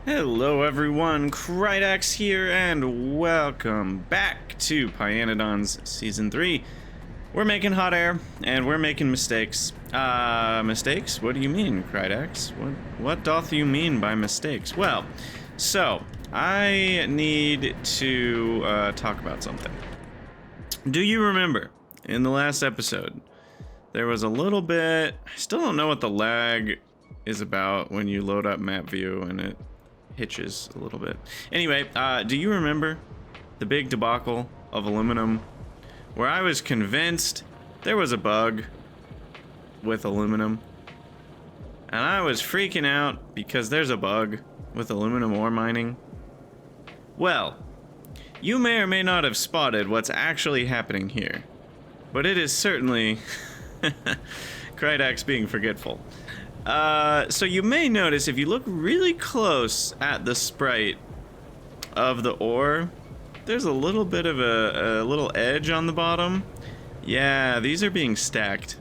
Hello everyone, Krydax here, and welcome back to pYanodon's Season 3. We're making hot air, and we're making mistakes. Mistakes? What do you mean, Krydax? What doth you mean by mistakes? Well, so, I need to talk about something. Do you remember, in the last episode, there was a little bit... I still don't know what the lag is about when you load up map view and it hitches a little bit. Anyway, do you remember the big debacle of aluminum where I was convinced there was a bug with aluminum, and I was freaking out because there's a bug with aluminum ore mining? Well, you may or may not have spotted what's actually happening here, but it is certainly Krydax being forgetful. So you may notice if you look really close at the sprite of the ore, there's a little bit of a little edge on the bottom. Yeah, these are being stacked.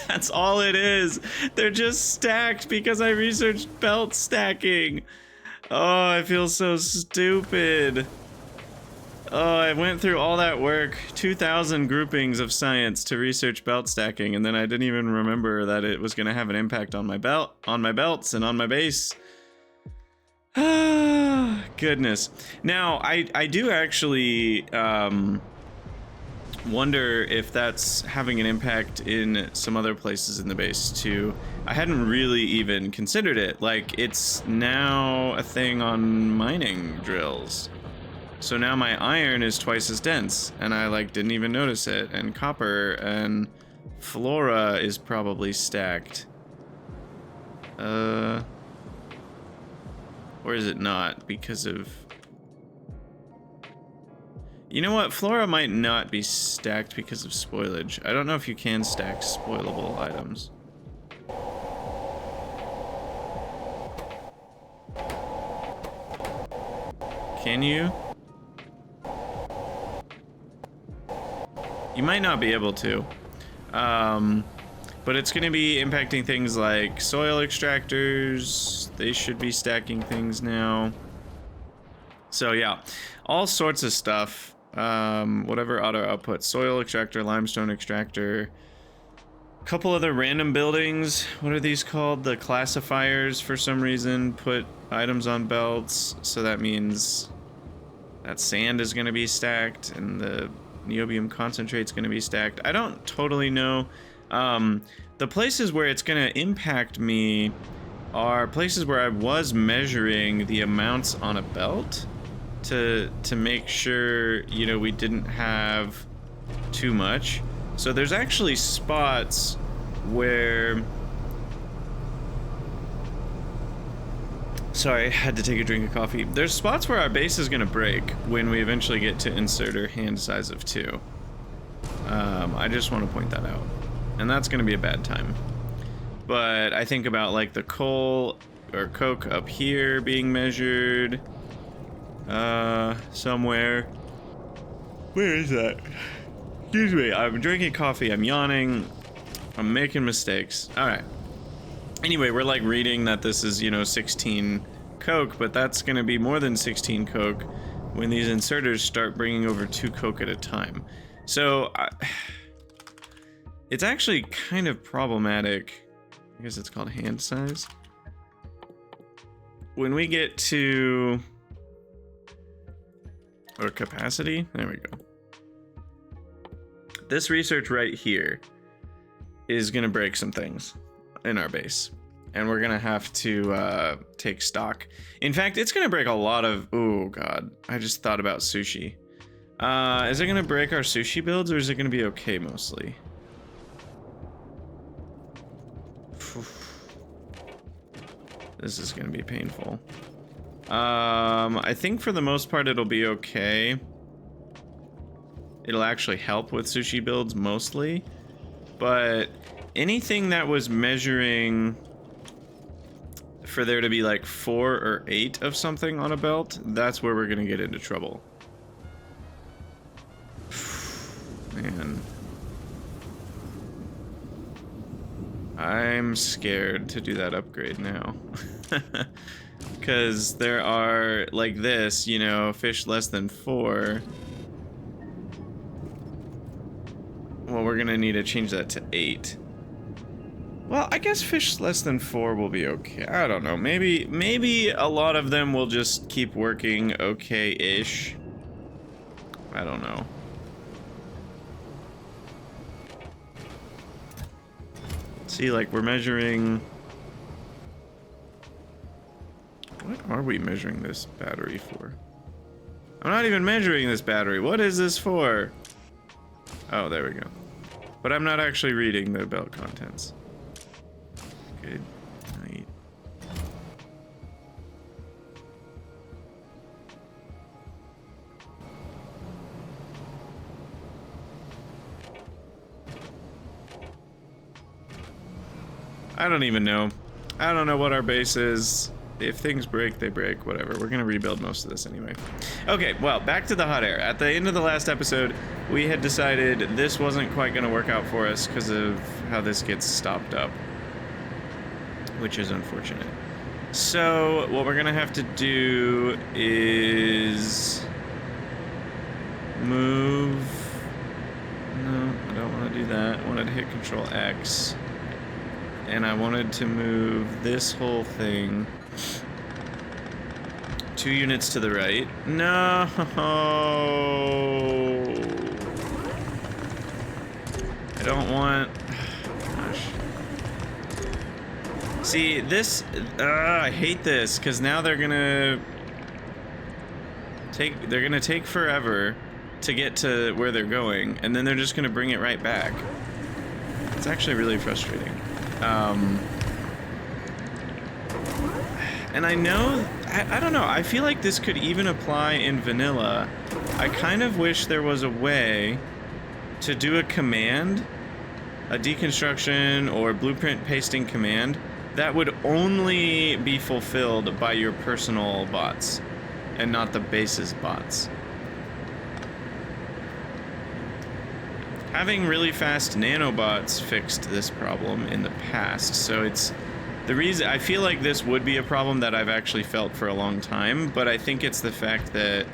That's all it is. They're just stacked because I researched belt stacking. Oh, I feel so stupid. Oh, I went through all that work, 2,000 groupings of science to research belt stacking, and then I didn't even remember that it was going to have an impact on my belts, and on my base. Ah, goodness. Now, I do actually wonder if that's having an impact in some other places in the base too. I hadn't really even considered it. Like, it's now a thing on mining drills. So now my iron is twice as dense, and I didn't even notice it. And copper and flora is probably stacked. Or is it not because of... You know what? Flora might not be stacked because of spoilage. I don't know if you can stack spoilable items. Can you? You might not be able to, but it's going to be impacting things like soil extractors. They should be stacking things now. So yeah, all sorts of stuff. Whatever auto output, soil extractor, limestone extractor, a couple other random buildings. What are these called? The classifiers, for some reason, put items on belts. So that means that sand is going to be stacked, and the niobium concentrate's going to be stacked. I don't totally know. The places where it's going to impact me are places where I was measuring the amounts on a belt to make sure, you know, we didn't have too much. So there's actually spots where... Sorry, I had to take a drink of coffee. There's spots where our base is going to break when we eventually get to inserter hand size of 2. I just want to point that out. And that's going to be a bad time. But I think about like the coal or coke up here being measured somewhere. Where is that? Excuse me, I'm drinking coffee, I'm yawning, I'm making mistakes. Alright. Anyway, we're like reading that this is, you know, 16 coke, but that's going to be more than 16 coke when these inserters start bringing over 2 coke at a time. So, it's actually kind of problematic. I guess it's called hand size. When we get to... or capacity? There we go. This research right here is going to break some things in our base, and we're gonna have to take stock. In fact, it's gonna break a lot of... Oh god, I just thought about sushi. Is it gonna break our sushi builds, or is it gonna be okay mostly? This is gonna be painful. I think for the most part it'll be okay. It'll actually help with sushi builds mostly, but anything that was measuring for there to be like 4 or 8 of something on a belt, that's where we're gonna get into trouble. Man. I'm scared to do that upgrade now. Because there are, like this, you know, fish less than 4. Well, we're gonna need to change that to 8. Well, I guess fish less than 4 will be okay. I don't know. Maybe a lot of them will just keep working okay-ish. I don't know. See, like, we're measuring... What are we measuring this battery for? I'm not even measuring this battery. What is this for? Oh, there we go. But I'm not actually reading the belt contents. Good night. I don't even know. I don't know what our base is. If things break, they break, whatever. We're gonna rebuild most of this anyway. Okay, well, back to the hot air. At the end of the last episode, we had decided this wasn't quite gonna work out for us because of how this gets stopped up, which is unfortunate. So, what we're gonna have to do is move... No, I don't want to do that. I wanted to hit Control X. And I wanted to move this whole thing 2 units to the right. No. I don't want... Gosh. See, this... I hate this, because now they're gonna take forever to get to where they're going, and then they're just gonna bring it right back. It's actually really frustrating. And I know, I don't know, I feel like this could even apply in vanilla. I kind of wish there was a way to do a command, a deconstruction or blueprint pasting command, that would only be fulfilled by your personal bots and not the base's bots. Having really fast nanobots fixed this problem in the past, so it's the reason I feel like this would be a problem that I've actually felt for a long time, but I think it's the fact that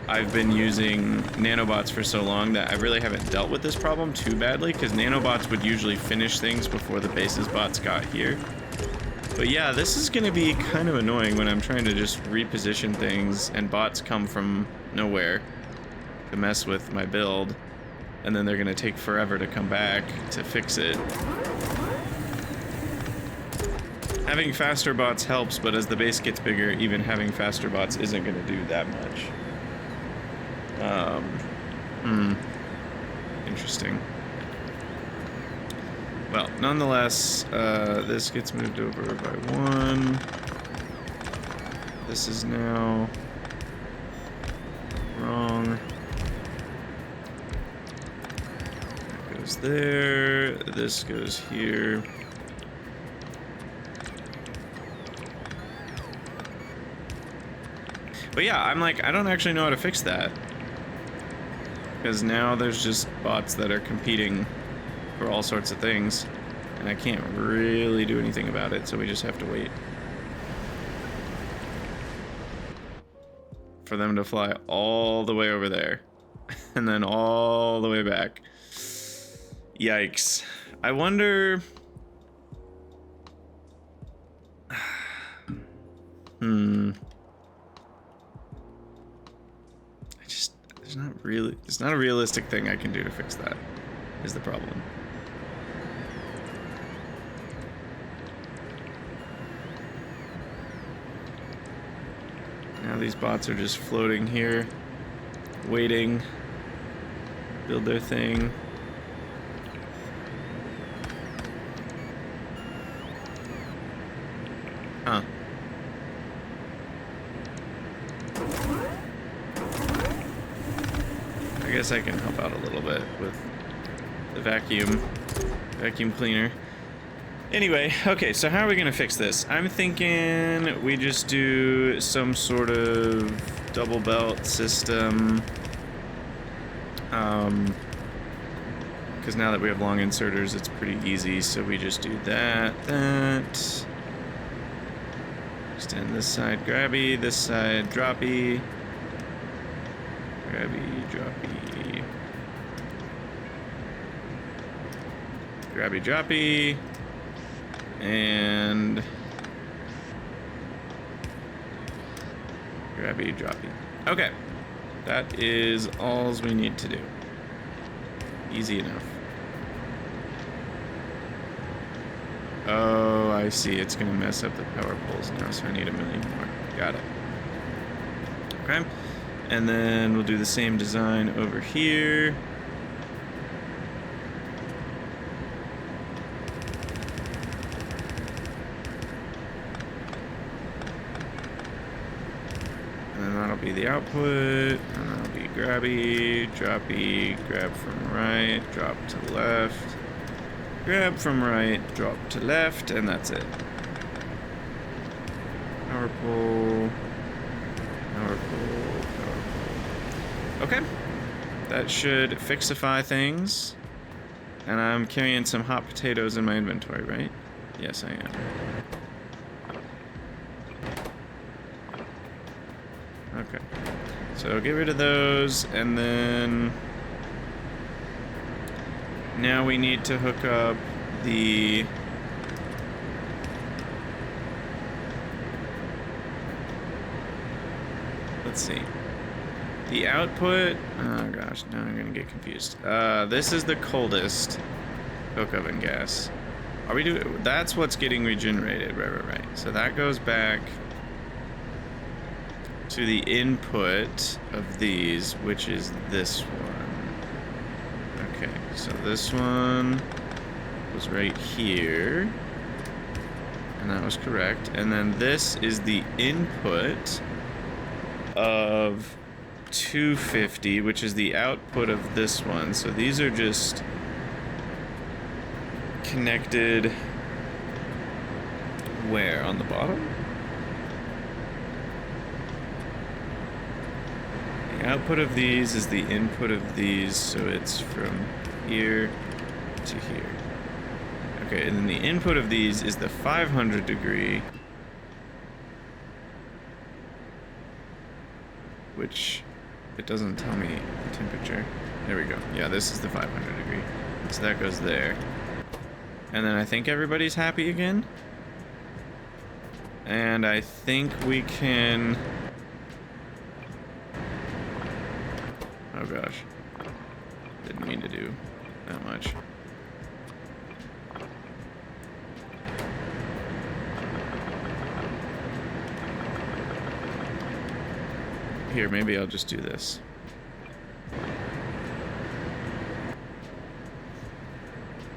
I've been using nanobots for so long that I really haven't dealt with this problem too badly, because nanobots would usually finish things before the base's bots got here. But yeah, this is going to be kind of annoying when I'm trying to just reposition things and bots come from nowhere to mess with my build, and then they're going to take forever to come back to fix it. Having faster bots helps, but as the base gets bigger, even having faster bots isn't going to do that much. Interesting. Well, nonetheless, this gets moved over by 1. This is now wrong. That goes there. This goes here. But yeah, I'm like, I don't actually know how to fix that. Because now there's just bots that are competing for all sorts of things. And I can't really do anything about it, so we just have to wait for them to fly all the way over there. And then all the way back. Yikes. I wonder... It's not a realistic thing I can do to fix that, is the problem. Now these bots are just floating here, waiting, build their thing. Huh. I guess I can help out a little bit with the vacuum cleaner. Anyway, okay, so how are we gonna fix this? I'm thinking we just do some sort of double belt system. Because now that we have long inserters, it's pretty easy. So we just do that. Extend this side grabby, this side droppy. Grabby, droppy. Grabby, droppy. And grabby, droppy. Okay. That is all we need to do. Easy enough. Oh, I see. It's going to mess up the power poles now, so I need a million more. Got it. Okay. And then we'll do the same design over here. And then that'll be the output. And that'll be grabby, droppy, grab from right, drop to left. Grab from right, drop to left, and that's it. Power pole, power pole, power pole. Okay, that should fixify things. And I'm carrying some hot potatoes in my inventory, right? Yes, I am. Okay, so get rid of those, and then now we need to hook up the let's see, the output. Oh gosh, now I'm gonna get confused. This is the coldest coke oven gas. Are we doing? That's what's getting regenerated, right. So that goes back to the input of these, which is this one. Okay, so this one was right here, and that was correct. And then this is the input of 250, which is the output of this one. So these are just connected where? On the bottom? The output of these is the input of these, so it's from here to here. Okay, and then the input of these is the 500 degree, which it doesn't tell me the temperature. There we go. Yeah, this is the 500 degree. So that goes there. And then I think everybody's happy again. And I think we can... Oh gosh. Didn't mean to do that much. Here, maybe I'll just do this.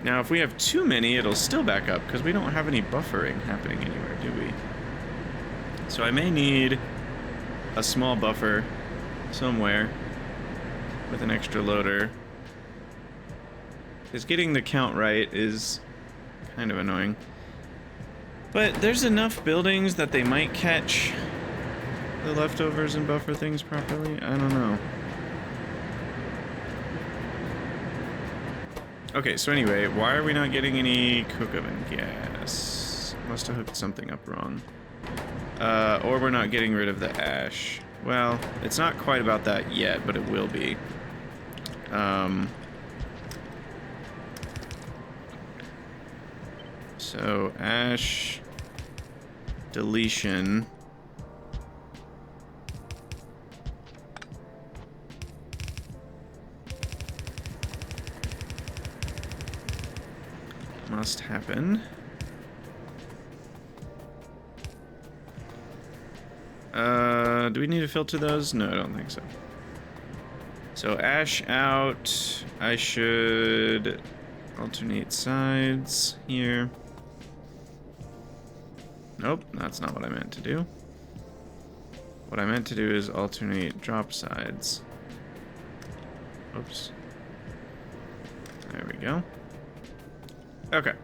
Now, if we have too many, it'll still back up, because we don't have any buffering happening anywhere, do we? So I may need a small buffer somewhere with an extra loader. Because getting the count right is kind of annoying. But there's enough buildings that they might catch the leftovers and buffer things properly. I don't know. Okay, so anyway, why are we not getting any coke oven gas? Must have hooked something up wrong. Or we're not getting rid of the ash. Well, it's not quite about that yet, but it will be. So, ash deletion. Must happen. Do we need to filter those? No, I don't think so. So ash out. I should alternate sides here. Nope, that's not what I meant to do. What I meant to do is alternate drop sides. Oops. There we go. Okay.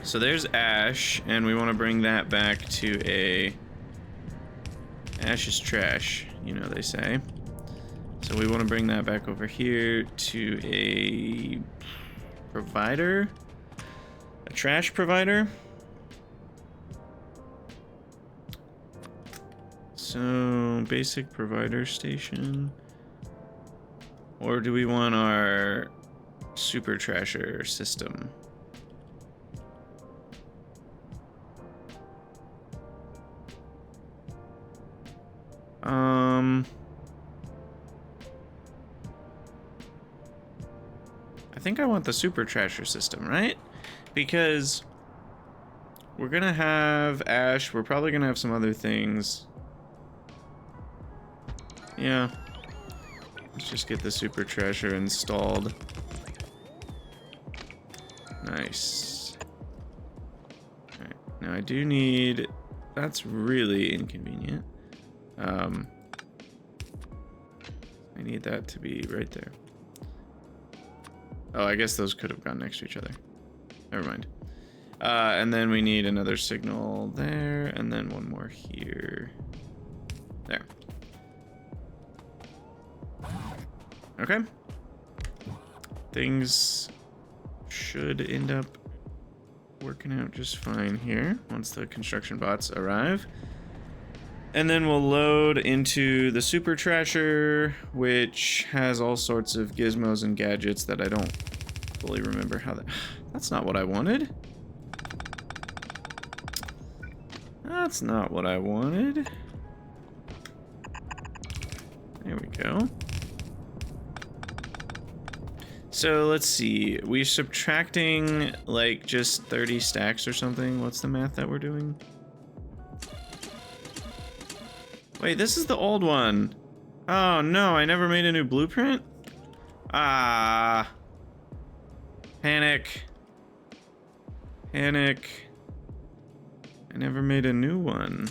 So there's ash, and we want to bring that back to a... Ash is trash, you know they say. So we want to bring that back over here to a provider, a trash provider. So basic provider station. Or do we want our super trasher system? I think I want the super trasher system, right? Because we're gonna have ash, we're probably gonna have some other things. Yeah. Let's just get the super trasher installed. Nice. Alright, now I do need... That's really inconvenient. I need that to be right there. Oh, I guess those could have gone next to each other. Never mind. And then we need another signal there, and then one more here. There. Okay. Things should end up working out just fine here once the construction bots arrive. And then we'll load into the super trasher, which has all sorts of gizmos and gadgets that I don't fully remember how that... That's not what I wanted. That's not what I wanted. There we go. So let's see. We're subtracting like just 30 stacks or something. What's the math that we're doing? Wait, this is the old one. Oh no, I never made a new blueprint? Ah. Panic. Panic. I never made a new one.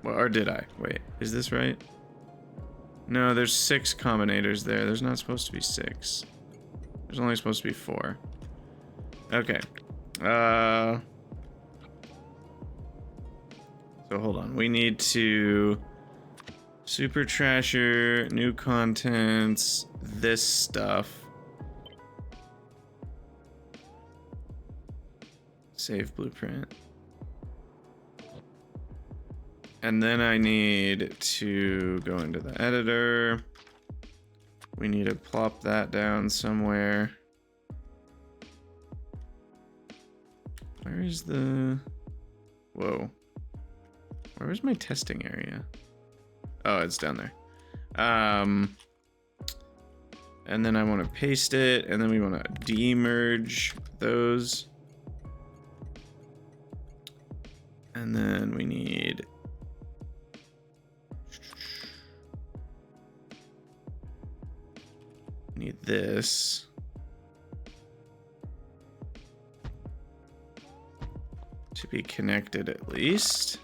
Well, or did I? Wait, is this right? No, there's 6 combinators there. There's not supposed to be 6. There's only supposed to be 4. Okay. So hold on. We need to super trasher, new contents, this stuff. Save blueprint. And then I need to go into the editor. We need to plop that down somewhere. Where is the... Whoa. Where was my testing area? Oh, it's down there. And then I want to paste it, and then we want to demerge those. And then we need... Need this. To be connected at least.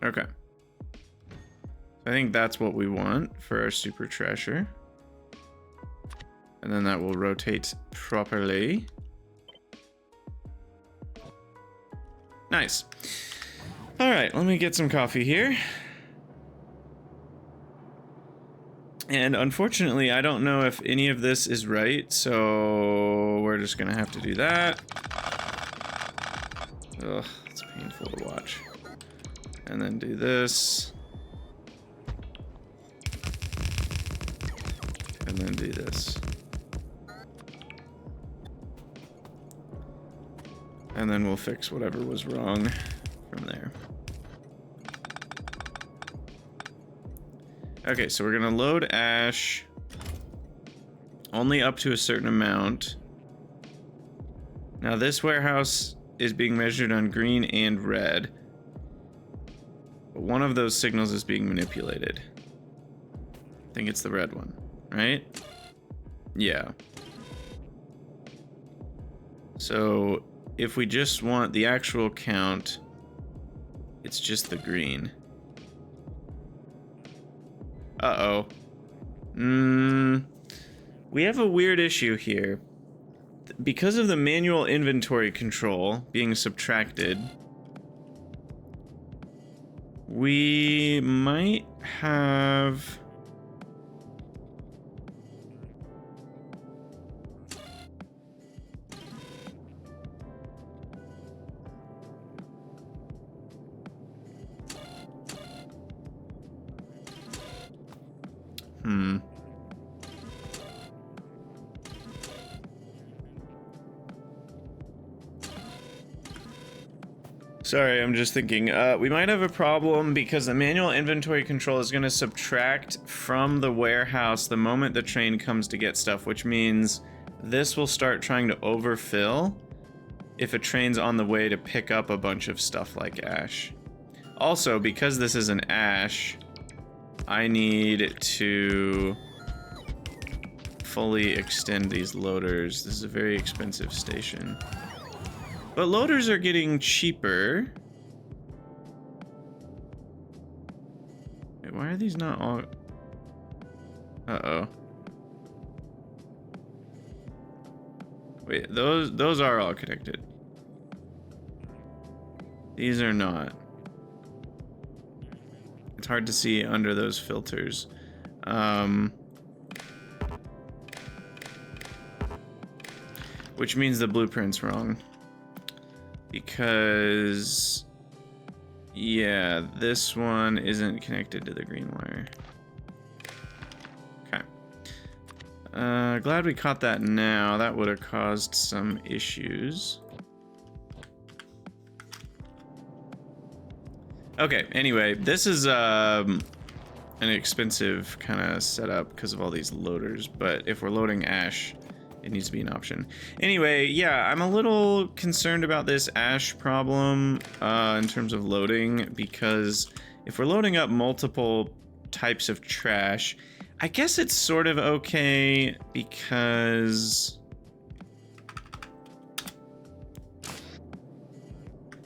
Okay. I think that's what we want for our super trasher. And then that will rotate properly. Nice. All right, let me get some coffee here. And unfortunately, I don't know if any of this is right, so we're just gonna have to do that. Ugh, it's painful to watch. And then do this. And then do this. And then we'll fix whatever was wrong from there. Okay, so we're gonna load ash only up to a certain amount. Now this warehouse is being measured on green and red. But one of those signals is being manipulated. I think it's the red one, right? Yeah. So if we just want the actual count, it's just the green. Uh-oh. We have a weird issue here. Because of the manual inventory control being subtracted, We might have... Sorry, I'm just thinking. We might have a problem because the manual inventory control is going to subtract from the warehouse the moment the train comes to get stuff, which means this will start trying to overfill if a train's on the way to pick up a bunch of stuff like ash. Also, because this is an ash, I need to fully extend these loaders. This is a very expensive station. But loaders are getting cheaper. Wait, why are these not all... Uh-oh. Wait, those are all connected. These are not. It's hard to see under those filters. Which means the blueprint's wrong. Because, yeah, this one isn't connected to the green wire. Okay. Glad we caught that now. That would have caused some issues. Okay, anyway, this is an expensive kind of setup because of all these loaders, but if we're loading ash, it needs to be an option. Anyway, yeah, I'm a little concerned about this ash problem in terms of loading, because if we're loading up multiple types of trash, I guess it's sort of okay because...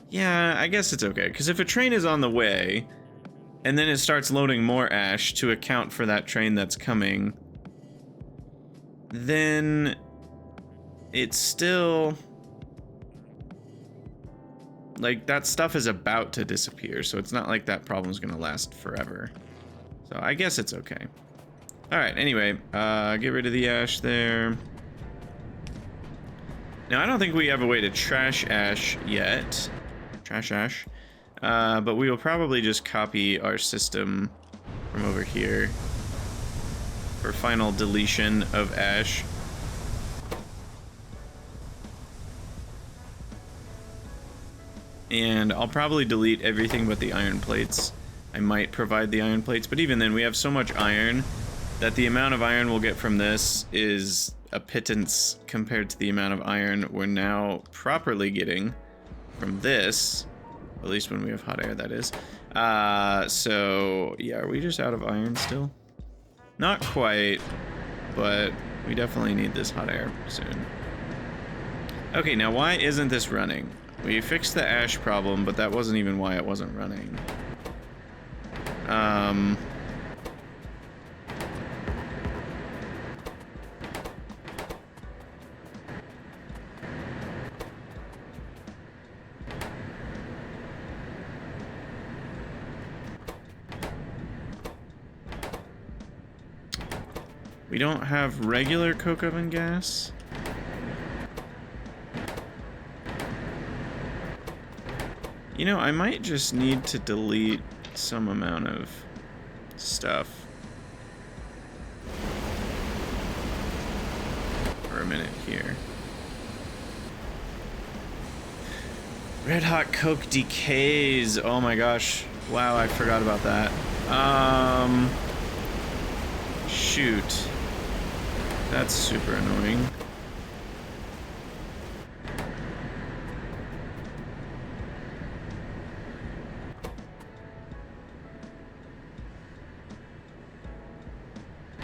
Yeah, I guess it's okay, because if a train is on the way, and then it starts loading more ash to account for that train that's coming, then it's still like that stuff is about to disappear, so it's not like that problem's gonna last forever. So I guess it's okay. All right, anyway, get rid of the ash there. Now I don't think we have a way to trash ash yet. Trash ash. But we will probably just copy our system from over here for final deletion of ash. And I'll probably delete everything but the iron plates. I might provide the iron plates, but even then we have so much iron that the amount of iron we'll get from this is a pittance compared to the amount of iron we're now properly getting from this, at least when we have hot air, that is. So yeah, are we just out of iron still? Not quite, but we definitely need this hot air soon. Okay, now why isn't this running? We fixed the ash problem, but that wasn't even why it wasn't running. We don't have regular coke oven gas. You know, I might just need to delete some amount of stuff for a minute here. Red hot coke decays. Oh my gosh. Wow, I forgot about that. Shoot. That's super annoying.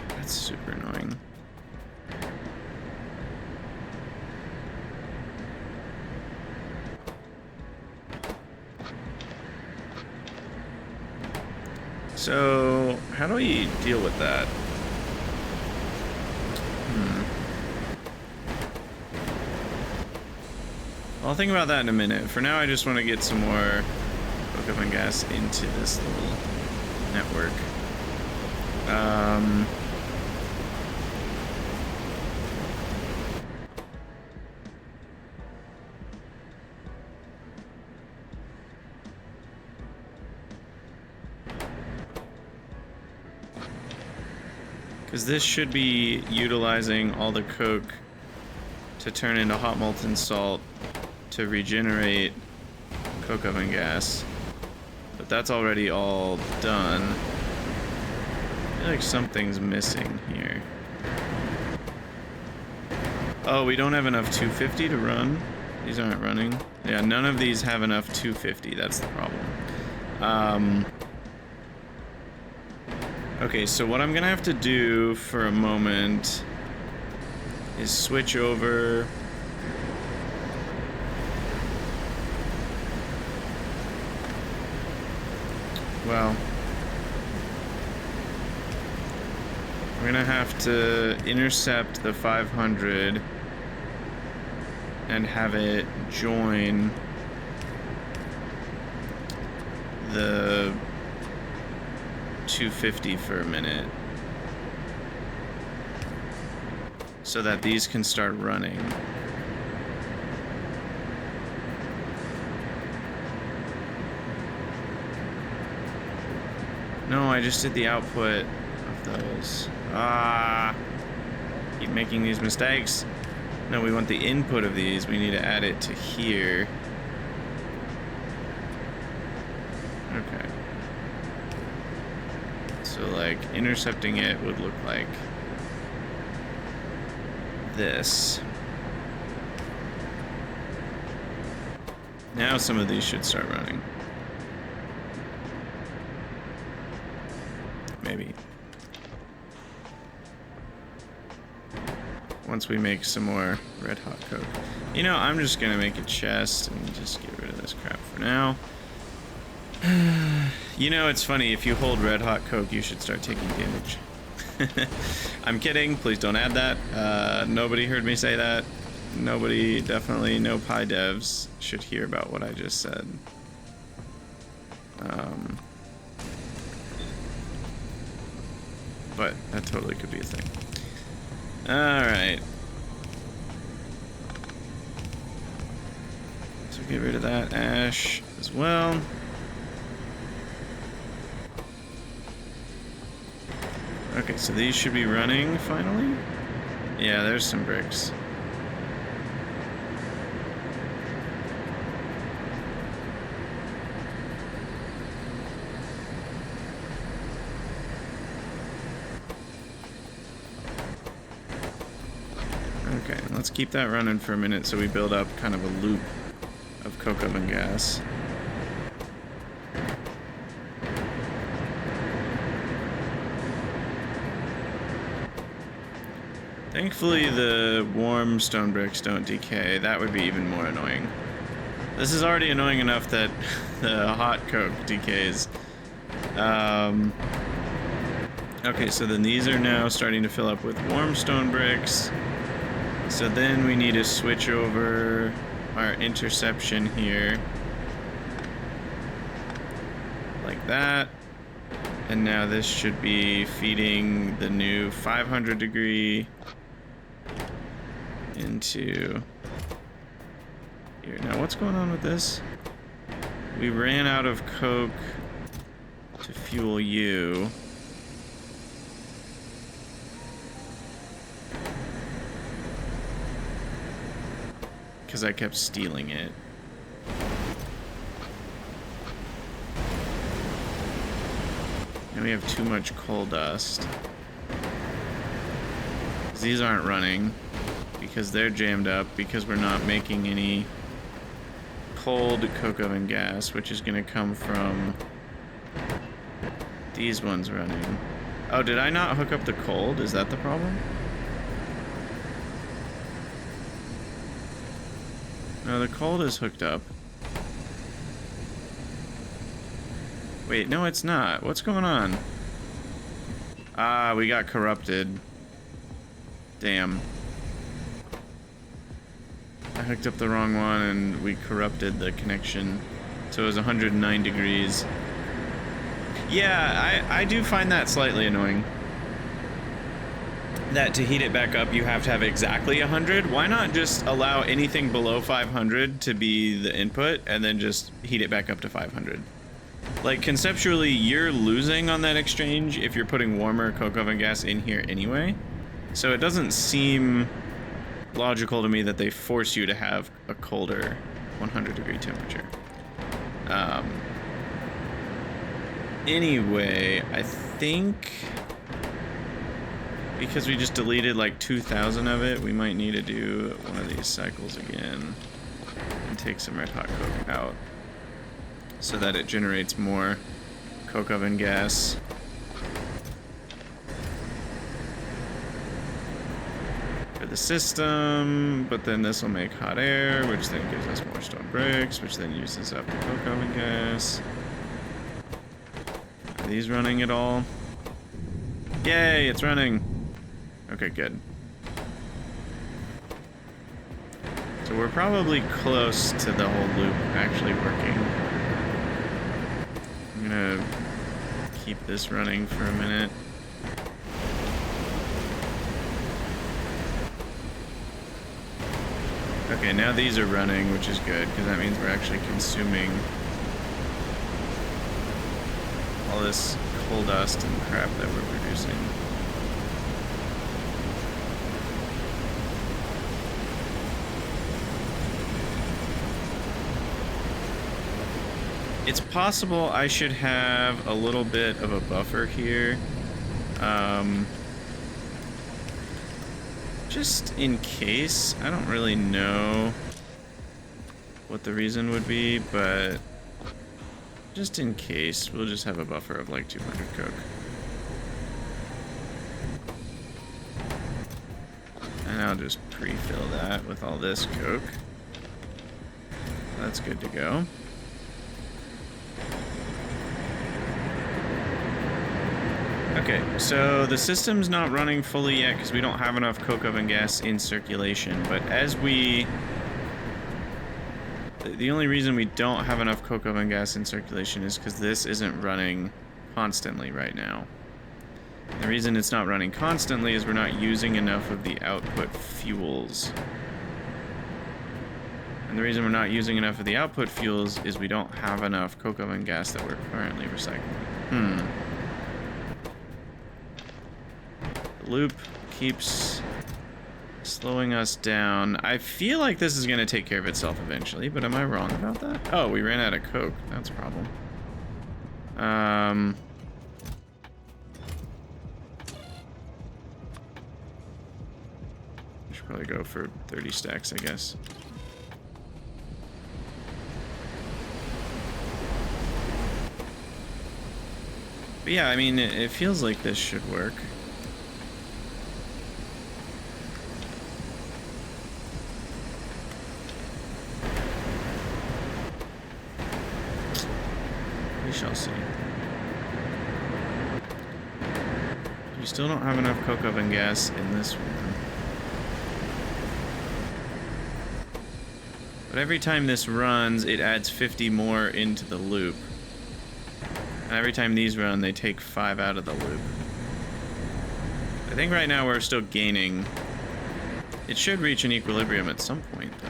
That's super annoying. So, how do we deal with that? I'll think about that in a minute. For now, I just want to get some more of coke oven gas into this little network. Because this should be utilizing all the coke to turn into hot molten salt to regenerate coke oven gas. But that's already all done. I feel like something's missing here. Oh, we don't have enough 250 to run. These aren't running. Yeah, none of these have enough 250. That's the problem. Okay, so what I'm gonna have to do for a moment is switch over. Well, we're gonna have to intercept the 500 and have it join the 250 for a minute so that these can start running. No, I just did the output of those. Keep making these mistakes. No, we want the input of these. We need to add it to here. Okay. So, like, intercepting it would look like this. Now some of these should start running. Maybe. Once we make some more red hot coke. You know, I'm just gonna make a chest and just get rid of this crap for now. You know, it's funny, if you hold red hot coke, you should start taking damage. I'm kidding, please don't add that. Nobody heard me say that. Nobody, definitely no Pi devs should hear about what I just said. But that totally could be a thing. Alright. So get rid of that ash as well. Okay, so these should be running finally. Yeah, there's some bricks. Okay, let's keep that running for a minute so we build up kind of a loop of coke oven gas. Thankfully, the warm stone bricks don't decay. That would be even more annoying. This is already annoying enough that the hot coke decays. Okay, so then these are now starting to fill up with warm stone bricks. So then we need to switch over our interception here. Like that. And now this should be feeding the new 500 degree into here. Now what's going on with this? We ran out of coke to fuel you. Because I kept stealing it. And we have too much coal dust. These aren't running because they're jammed up because we're not making any cold coke oven gas, which is going to come from these ones running. Oh, did I not hook up the cold? Is that the problem? No, the cold is hooked up. Wait, no, it's not. What's going on? Ah, we got corrupted. Damn. I hooked up the wrong one and we corrupted the connection. So it was 109 degrees. Yeah, I do find that slightly annoying. That to heat it back up, you have to have exactly 100. Why not just allow anything below 500 to be the input and then just heat it back up to 500? Like, conceptually, you're losing on that exchange if you're putting warmer coke oven gas in here anyway. So it doesn't seem logical to me that they force you to have a colder 100 degree temperature. Anyway, I think because we just deleted like 2,000 of it, we might need to do one of these cycles again and take some red hot coke out so that it generates more coke oven gas. For the system, but then this will make hot air, which then gives us more stone bricks, which then uses up the coke oven gas. Are these running at all? Yay, it's running. Okay, good. So we're probably close to the whole loop actually working. I'm gonna keep this running for a minute. Okay, now these are running, which is good, because that means we're actually consuming all this coal dust and crap that we're producing. It's possible I should have a little bit of a buffer here. Just in case. I don't really know what the reason would be, but just in case, we'll just have a buffer of like 200 coke. And I'll just pre-fill that with all this coke. That's good to go. Okay, so the system's not running fully yet because we don't have enough coke oven gas in circulation, but as we... The only reason we don't have enough coke oven gas in circulation is because this isn't running constantly right now. The reason it's not running constantly is we're not using enough of the output fuels. And the reason we're not using enough of the output fuels is we don't have enough coke oven gas that we're currently recycling. The loop keeps slowing us down. I feel like this is going to take care of itself eventually, but am I wrong about that? Oh, we ran out of coke. That's a problem. We should probably go for 30 stacks, I guess. But yeah, I mean, it feels like this should work. We shall see. We still don't have enough coke oven gas in this one. But every time this runs, it adds 50 more into the loop. And every time these run, they take 5 out of the loop. I think right now we're still gaining. It should reach an equilibrium at some point, though.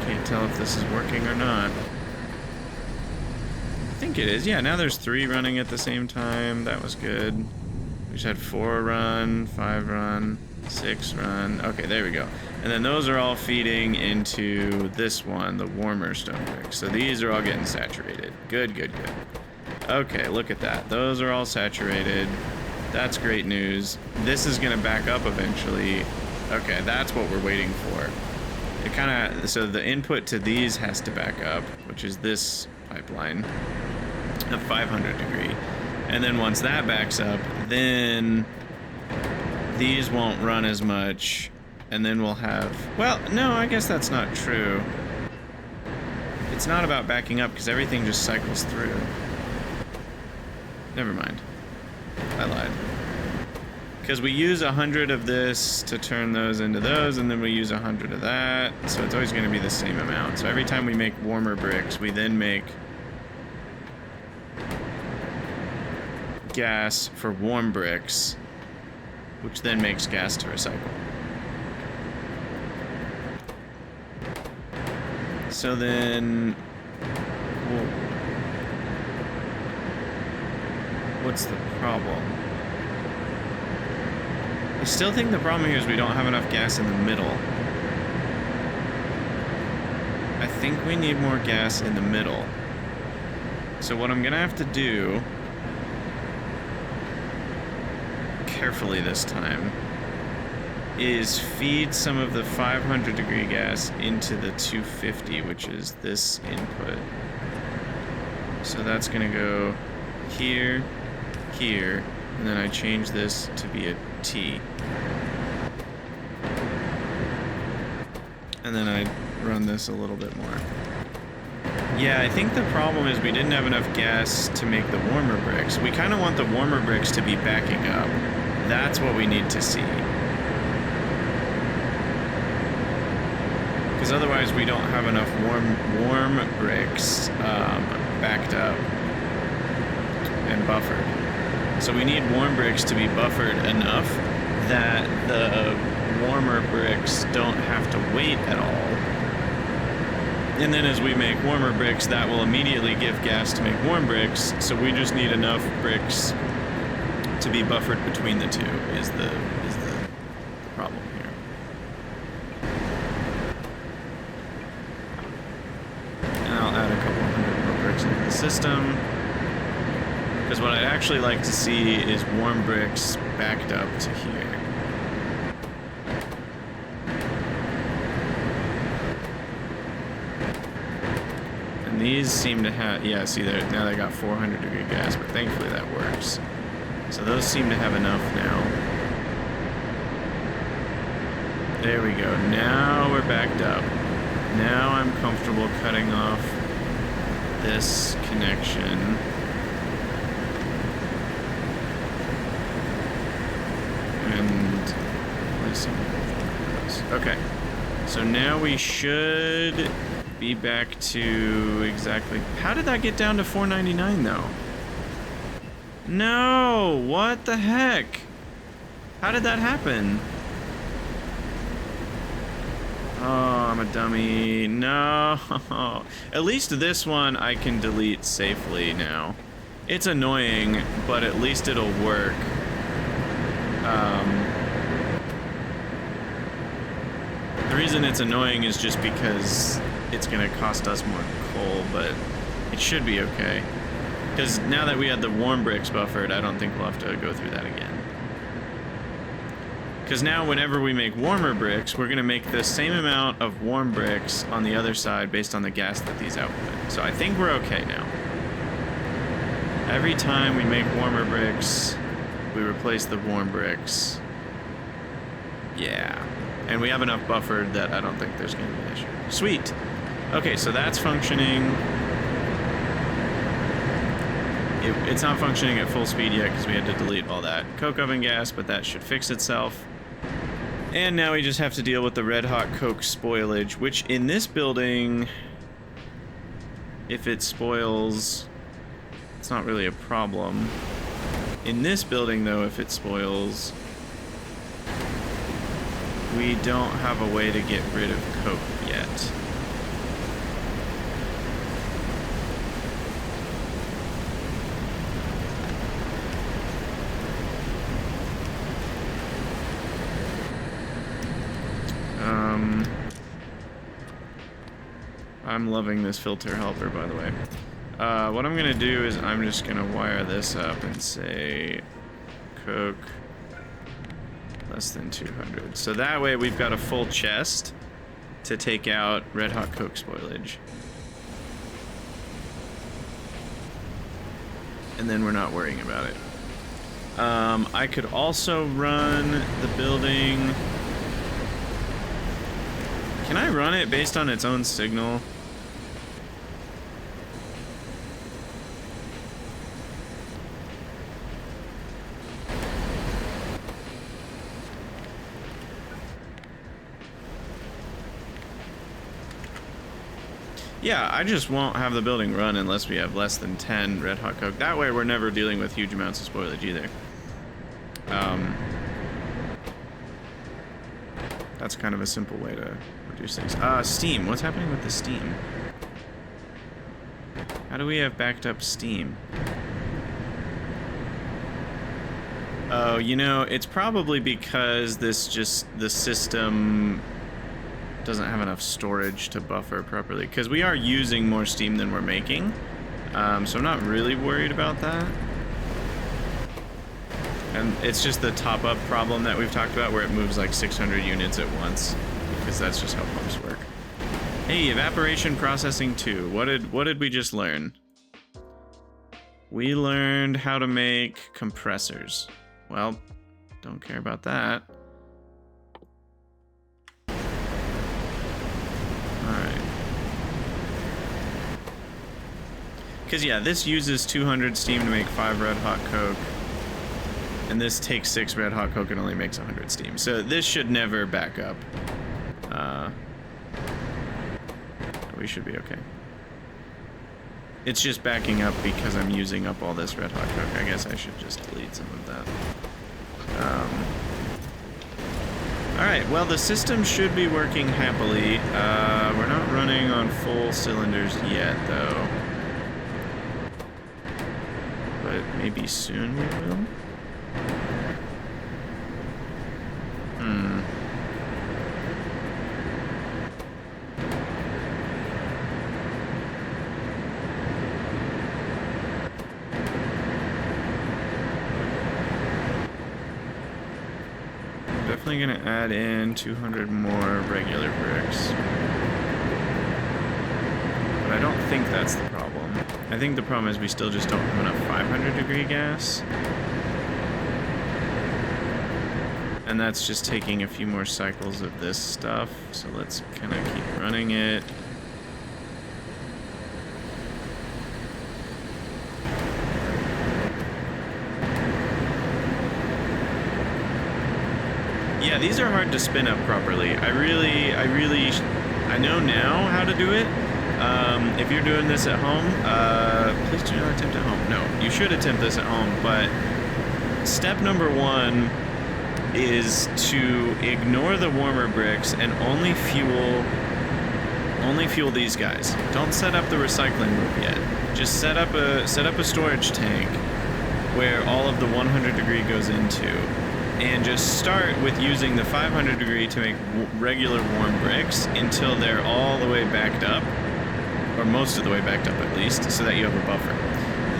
Can't tell if this is working or not. I think it is. Yeah, now there's 3 running at the same time. That was good. We just had 4 run, 5 run, 6 run. Okay, there we go. And then those are all feeding into this one, the warmer stone brick. So these are all getting saturated. Good, good, good. Okay, look at that. Those are all saturated. That's great news. This is going to back up eventually. Okay, that's what we're waiting for. It kind of... So the input to these has to back up, which is this pipeline of 500 degree. And then once that backs up, then these won't run as much. And then we'll have... Well, no, I guess that's not true. It's not about backing up because everything just cycles through. Never mind. I lied. Because we use 100 of this to turn those into those, and then we use 100 of that. So it's always going to be the same amount. So every time we make warmer bricks, we then make gas for warm bricks, which then makes gas to recycle. So then, well, what's the problem? I still think the problem here is we don't have enough gas in the middle. I think we need more gas in the middle. So what I'm gonna have to do, carefully this time, is feed some of the 500 degree gas into the 250, which is this input. So that's gonna go here, here, and then I change this to be a T. And then I run this a little bit more. Yeah, I think the problem is we didn't have enough gas to make the warmer bricks. We kind of want the warmer bricks to be backing up. That's what we need to see. Because otherwise we don't have enough warm bricks backed up and buffered. So we need warm bricks to be buffered enough that the warmer bricks don't have to wait at all. And then as we make warmer bricks, that will immediately give gas to make warm bricks. So we just need enough bricks to be buffered between the two is the problem here. And I'll add a couple hundred more bricks into the system. Because what I'd actually like to see is warm bricks backed up to here. And these seem to have, yeah, see there, now they got 400 degree gas, but thankfully that works. So those seem to have enough now. There we go. Now we're backed up. Now I'm comfortable cutting off this connection. And placing those. Okay. So now we should be back to exactly... How did that get down to 499 though? No! What the heck? How did that happen? Oh, I'm a dummy. No! At least this one I can delete safely now. It's annoying, but at least it'll work. The reason it's annoying is just because it's gonna cost us more coal, but it should be okay. Because now that we had the warm bricks buffered, I don't think we'll have to go through that again. Because now whenever we make warmer bricks, we're gonna make the same amount of warm bricks on the other side based on the gas that these output. So I think we're okay now. Every time we make warmer bricks, we replace the warm bricks. Yeah. And we have enough buffered that I don't think there's going to be an issue. Sweet. Okay, so that's functioning. It's not functioning at full speed yet because we had to delete all that coke oven gas, but that should fix itself. And now we just have to deal with the red hot coke spoilage, which in this building, if it spoils, it's not really a problem. In this building, though, if it spoils, we don't have a way to get rid of coke yet. I'm loving this filter helper, by the way. What I'm gonna do is I'm just gonna wire this up and say coke less than 200. So that way we've got a full chest to take out red hot coke spoilage. And then we're not worrying about it. I could also run the building. Can I run it based on its own signal? Yeah, I just won't have the building run unless we have less than 10 red hot coke. That way we're never dealing with huge amounts of spoilage either. That's kind of a simple way to reduce things. Steam. What's happening with the steam? How do we have backed up steam? Oh, you know, it's probably because the system doesn't have enough storage to buffer properly. Because we are using more steam than we're making. So I'm not really worried about that. And it's just the top-up problem that we've talked about where it moves like 600 units at once. Because that's just how pumps work. Hey, evaporation processing 2. What did we just learn? We learned how to make compressors. Well, don't care about that. Alright. Because, yeah, this uses 200 steam to make 5 red hot coke. And this takes 6 red hot coke and only makes 100 steam. So this should never back up. We should be okay. It's just backing up because I'm using up all this red hot coke. I guess I should just delete some of that. Alright, well the system should be working happily. We're not running on full cylinders yet though. But maybe soon we will. Definitely gonna add in 200 more regular bricks. But I don't think that's the problem. I think the problem is we still just don't have enough 500-degree gas. And that's just taking a few more cycles of this stuff. So let's kind of keep running it. Yeah, these are hard to spin up properly. I know now how to do it. If you're doing this at home, please do not attempt at home. No, you should attempt this at home, but step number 1 is to ignore the warmer bricks and only fuel these guys. Don't set up the recycling loop yet. Just set up a storage tank where all of the 100 degree goes into. And just start with using the 500 degree to make regular warm bricks until they're all the way backed up, or most of the way backed up at least, so that you have a buffer.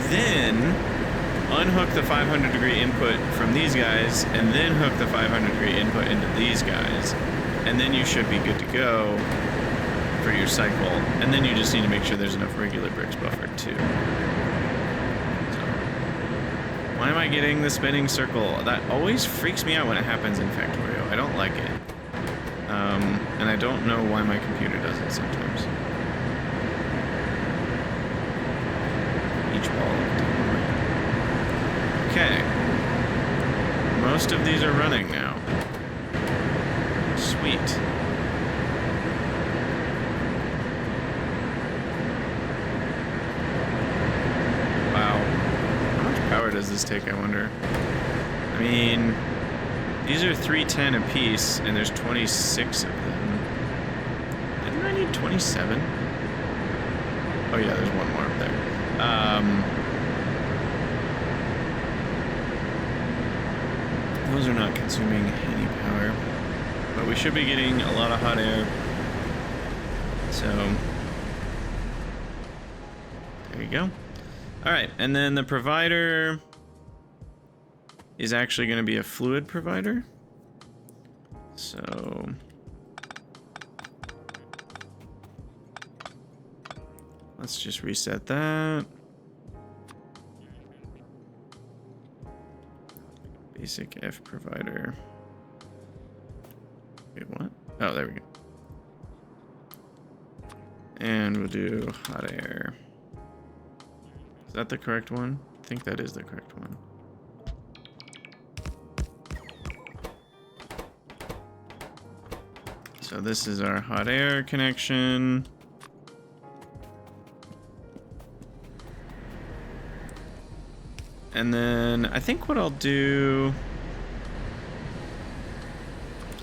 Then unhook the 500 degree input from these guys, and then hook the 500 degree input into these guys, and then you should be good to go for your cycle. And then you just need to make sure there's enough regular bricks buffered too. Why am I getting the spinning circle? That always freaks me out when it happens in Factorio. I don't like it. And I don't know why my computer does it sometimes. Each wall. Okay. Most of these are running now. Sweet. Does this take, I wonder? I mean, these are 310 a piece, and there's 26 of them. Didn't I need 27? Oh yeah, there's one more up there. Those are not consuming any power, but we should be getting a lot of hot air. So, there you go. Alright, and then the provider is actually going to be a fluid provider. So let's just reset that. Basic F provider. Wait, what? Oh, there we go. And we'll do hot air. Is that the correct one? I think that is the correct one. So this is our hot air connection. And then I think what I'll do...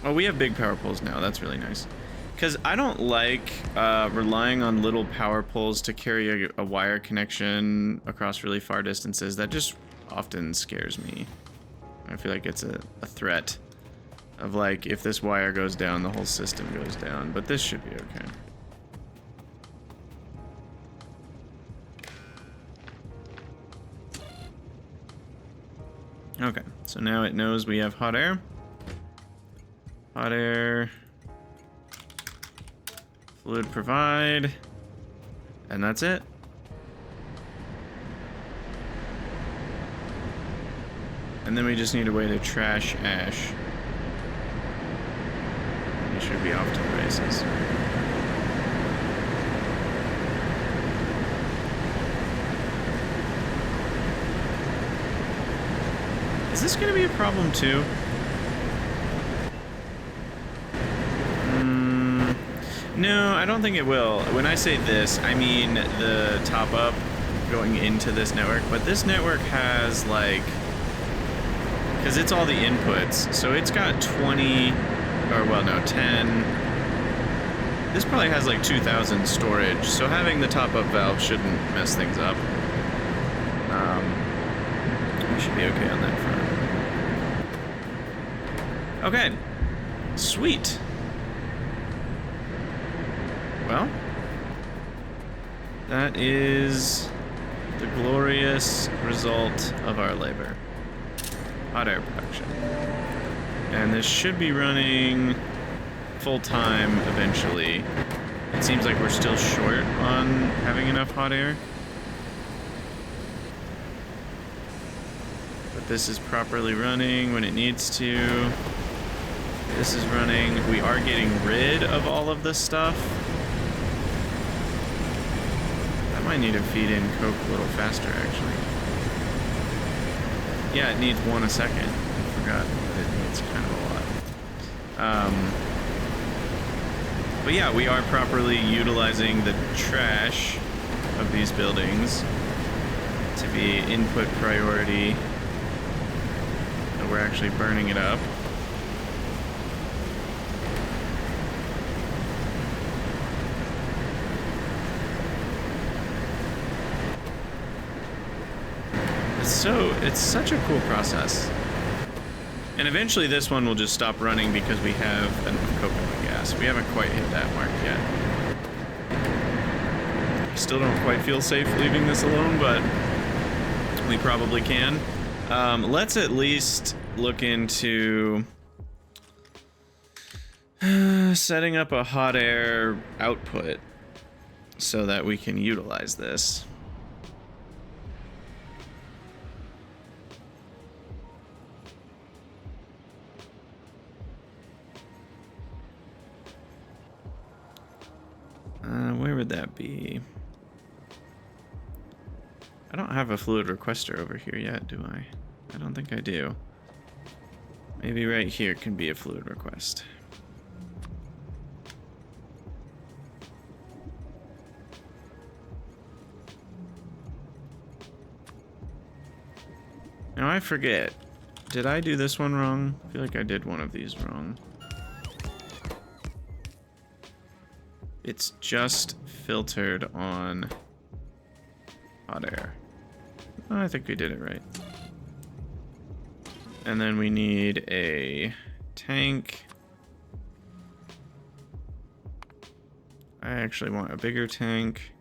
Oh, we have big power poles now. That's really nice. Because I don't like relying on little power poles to carry a wire connection across really far distances. That just often scares me. I feel like it's a threat of, like, if this wire goes down, the whole system goes down. But this should be okay. Okay, so now it knows we have hot air. Hot air. Fluid provide. And that's it. And then we just need a way to trash ash. We should be off to the races. Is this going to be a problem too? No, I don't think it will. When I say this, I mean the top up going into this network. But this network has, like... Because it's all the inputs. So it's got 20... Or, well, no, 10... This probably has, like, 2,000 storage. So having the top up valve shouldn't mess things up. We should be okay on that front. Okay. Sweet. Well, that is the glorious result of our labor. Hot air production. And this should be running full-time eventually. It seems like we're still short on having enough hot air. But this is properly running when it needs to. This is running. We are getting rid of all of this stuff. I need to feed in coke a little faster, actually. Yeah, it needs 1 a second. I forgot that it needs kind of a lot. But yeah, we are properly utilizing the trash of these buildings to be input priority. And we're actually burning it up. It's such a cool process. And eventually this one will just stop running because we have enough coconut gas. We haven't quite hit that mark yet. I still don't quite feel safe leaving this alone, but we probably can. Let's at least look into setting up a hot air output so that we can utilize this. Where would that be? I don't have a fluid requester over here yet, do I? I don't think I do. Maybe right here can be a fluid request. Now I forget. Did I do this one wrong? I feel like I did one of these wrong. It's just filtered on hot air. Oh, I think we did it right. And then we need a tank. I actually want a bigger tank.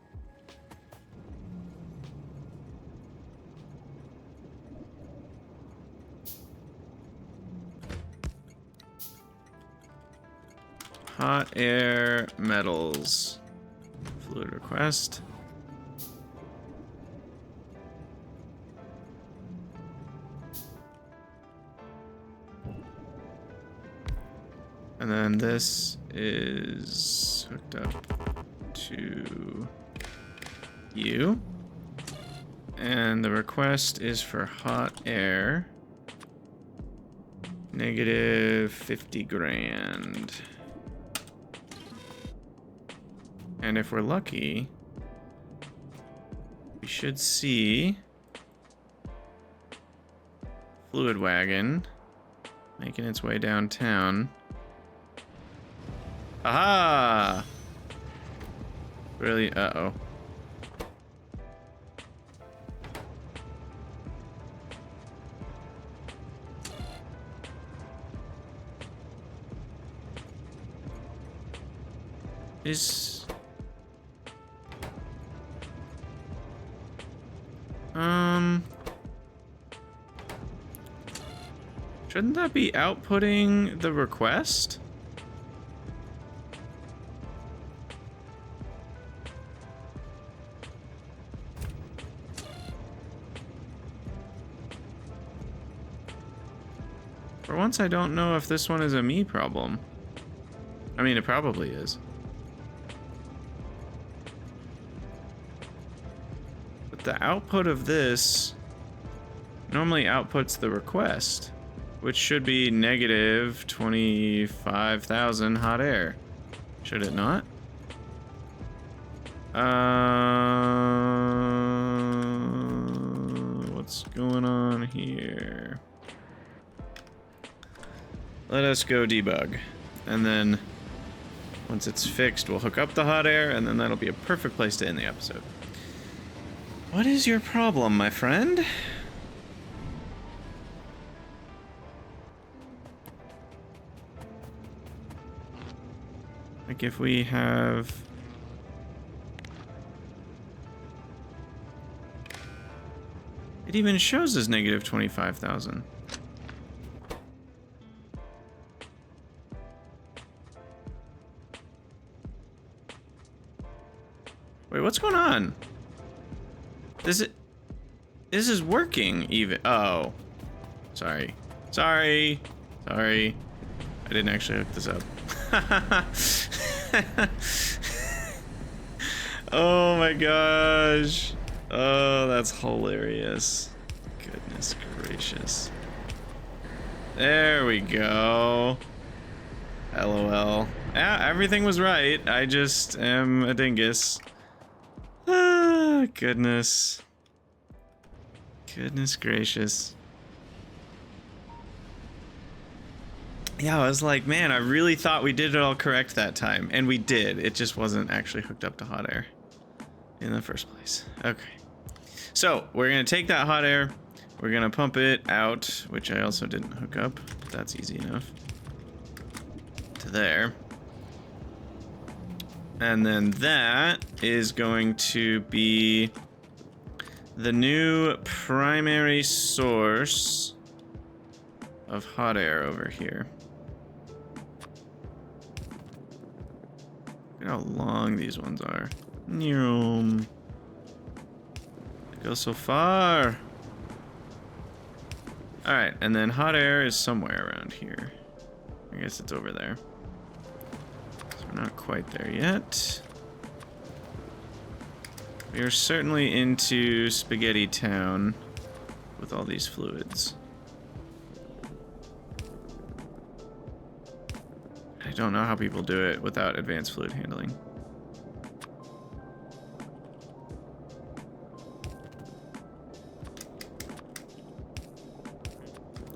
Hot air metals. Fluid request. And then this is hooked up to you. And the request is for hot air. Negative 50 grand. And if we're lucky, we should see fluid wagon making its way downtown. Aha! Really? Uh-oh. Shouldn't that be outputting the request? For once, I don't know if this one is a me problem. I mean, it probably is. But the output of this normally outputs the request, which should be negative 25,000 hot air. Should it not? What's going on here? Let us go debug. And then once it's fixed, we'll hook up the hot air, and then that'll be a perfect place to end the episode. What is your problem, my friend? Like if we have... It even shows as negative 25,000. Wait, what's going on? This is working even. Oh. Sorry. Sorry. Sorry. I didn't actually hook this up. Oh my gosh. Oh, that's hilarious. Goodness gracious. There we go. LOL. Yeah, everything was right. I just am a dingus. Ah, goodness. Goodness gracious. Yeah, I was like, man, I really thought we did it all correct that time. And we did. It just wasn't actually hooked up to hot air in the first place. Okay. So, we're going to take that hot air. We're going to pump it out, which I also didn't hook up. But that's easy enough. To there. And then that is going to be the new primary source of hot air over here. Look at how long these ones are. They go so far. Alright, and then hot air is somewhere around here. I guess it's over there. So we're not quite there yet. We are certainly into Spaghetti Town with all these fluids. I don't know how people do it without advanced fluid handling.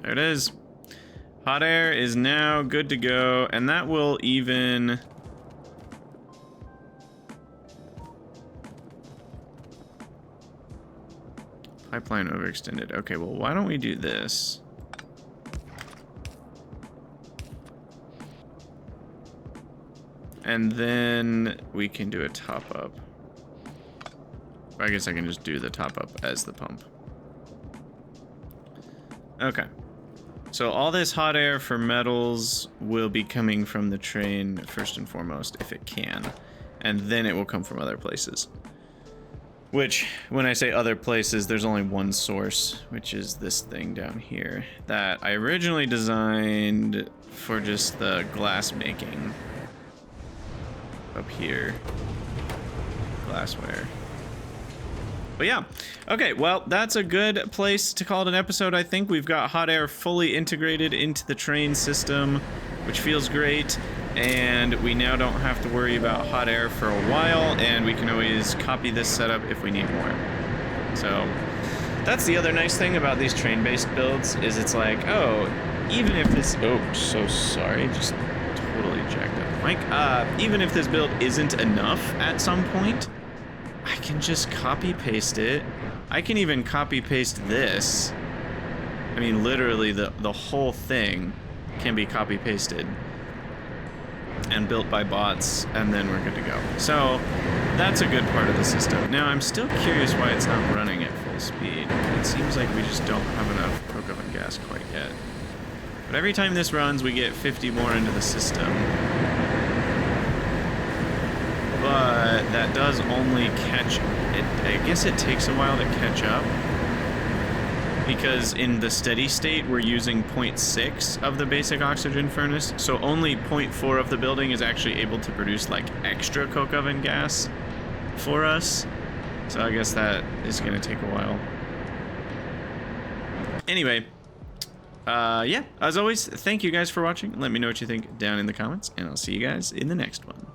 There it is. Hot air is now good to go, and that will even... Pipeline overextended. Okay, well, why don't we do this? And then we can do a top up. I guess I can just do the top up as the pump. Okay. So all this hot air for metals will be coming from the train first and foremost, if it can. And then it will come from other places. Which, when I say other places, there's only one source, which is this thing down here that I originally designed for just the glass making. Up here. Glassware. But yeah. Okay, well, that's a good place to call it an episode, I think. We've got hot air fully integrated into the train system, which feels great. And we now don't have to worry about hot air for a while, and we can always copy this setup if we need more. So, That's the other nice thing about these train-based builds, is it's like, oh, even if this... Oh, so sorry, just totally jacked up. Mike, even if this build isn't enough at some point, I can just copy-paste it. I can even copy-paste this. I mean, literally, the whole thing can be copy-pasted and built by bots, and then we're good to go. So that's a good part of the system. Now, I'm still curious why it's not running at full speed. It seems like we just don't have enough coke oven gas quite yet. But every time this runs, we get 50 more into the system. But that does only catch it. I guess it takes a while to catch up, because in the steady state we're using 0.6 of the basic oxygen furnace, so only 0.4 of the building is actually able to produce like extra coke oven gas for us. So I guess that is going to take a while. Anyway, yeah, as always, thank you guys for watching. Let me know what you think down in the comments, and I'll see you guys in the next one.